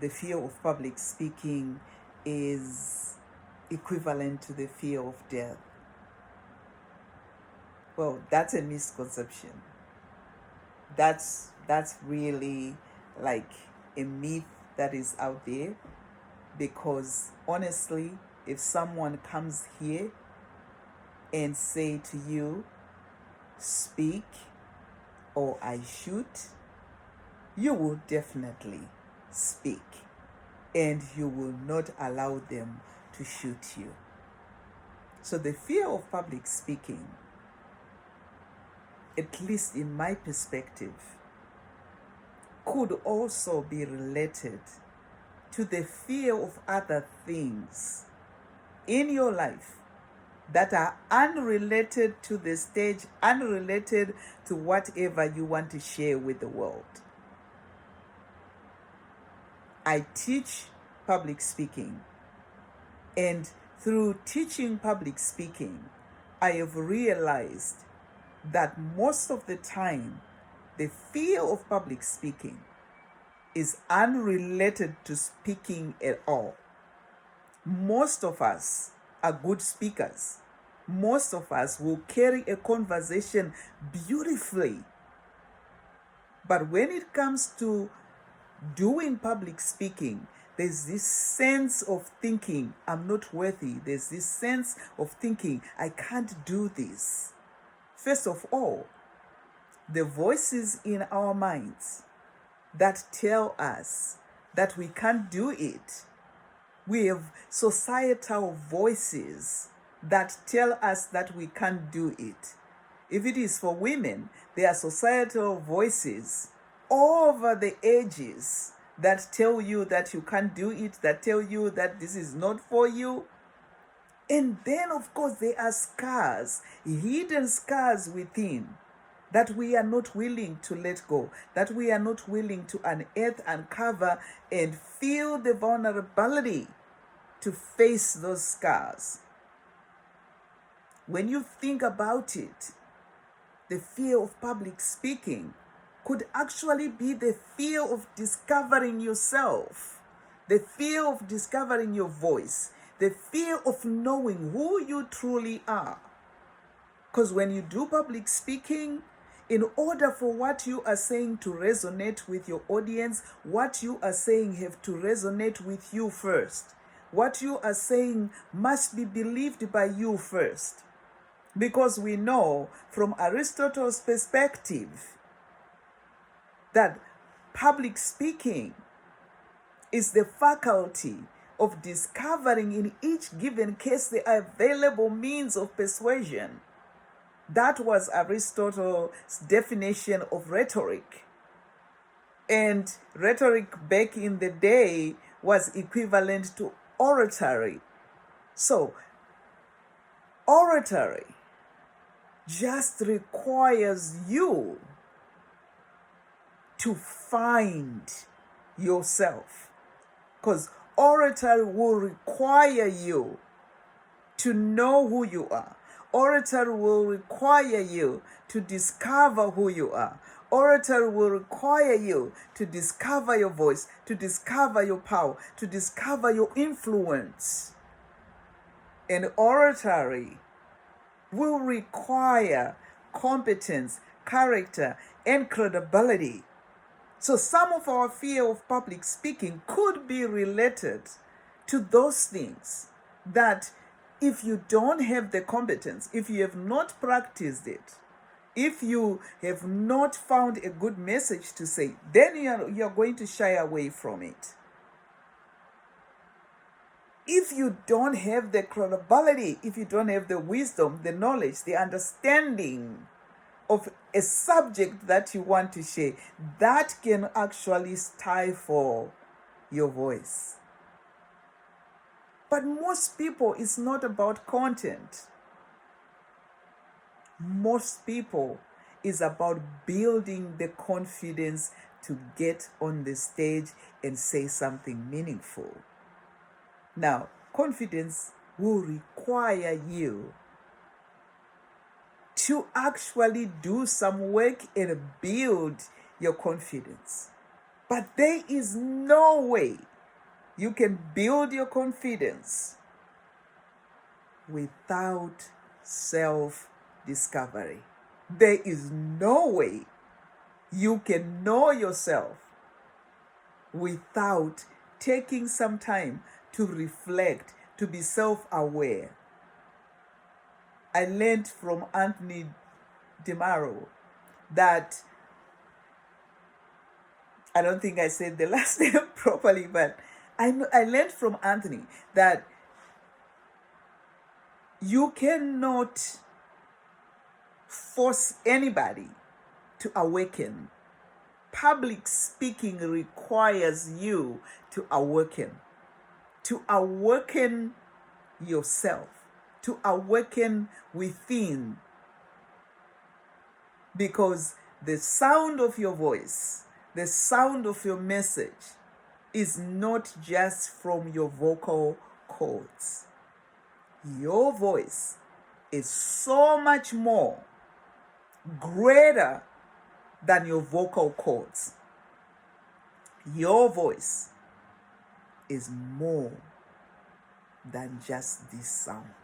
the fear of public speaking is equivalent to the fear of death. Well, that's a misconception. That's really like a myth that is out there, because honestly, if someone comes here and say to you, speak or I shoot, you will definitely speak, and you will not allow them to shoot you. So the fear of public speaking, at least in my perspective, could also be related to the fear of other things in your life that are unrelated to the stage, unrelated to whatever you want to share with the world. I teach public speaking, and through teaching public speaking, I have realized that most of the time, the fear of public speaking is unrelated to speaking at all. Most of us are good speakers. Most of us will carry a conversation beautifully. But when it comes to doing public speaking, there's this sense of thinking, I'm not worthy. There's this sense of thinking, I can't do this. First of all, the voices in our minds that tell us that we can't do it. We have societal voices that tell us that we can't do it. If it is for women, there are societal voices over the ages that tell you that you can't do it, that tell you that this is not for you. And then, of course, there are scars, hidden scars within, that we are not willing to let go, that we are not willing to unearth, uncover, and feel the vulnerability to face those scars. When you think about it, the fear of public speaking could actually be the fear of discovering yourself, the fear of discovering your voice, the fear of knowing who you truly are. Because when you do public speaking, in order for what you are saying to resonate with your audience, what you are saying have to resonate with you first. What you are saying must be believed by you first. Because we know from Aristotle's perspective that public speaking is the faculty of discovering in each given case the available means of persuasion. That was Aristotle's definition of rhetoric. And rhetoric back in the day was equivalent to oratory. So, oratory just requires you to find yourself. Because oratory will require you to know who you are. Oratory will require you to discover who you are. Oratory will require you to discover your voice, to discover your power, to discover your influence. And oratory will require competence, character, and credibility. So some of our fear of public speaking could be related to those things, that if you don't have the competence, if you have not practiced it, if you have not found a good message to say, then you're going to shy away from it. If you don't have the credibility, if you don't have the wisdom, the knowledge, the understanding of a subject that you want to share, that can actually stifle your voice. But most people, it's not about content. Most people, is about building the confidence to get on the stage and say something meaningful. Now, confidence will require you to actually do some work and build your confidence. But there is no way You can build your confidence without self-discovery. There is no way you can know yourself without taking some time to reflect, to be self-aware. I learned from Anthony DeMaro that, I don't think I said the last name properly, but I learned from Anthony that you cannot force anybody to awaken. Public speaking requires you to awaken yourself, to awaken within, because the sound of your voice, the sound of your message is not just from your vocal cords. Your voice is so much more greater than your vocal cords. Your voice is more than just this sound.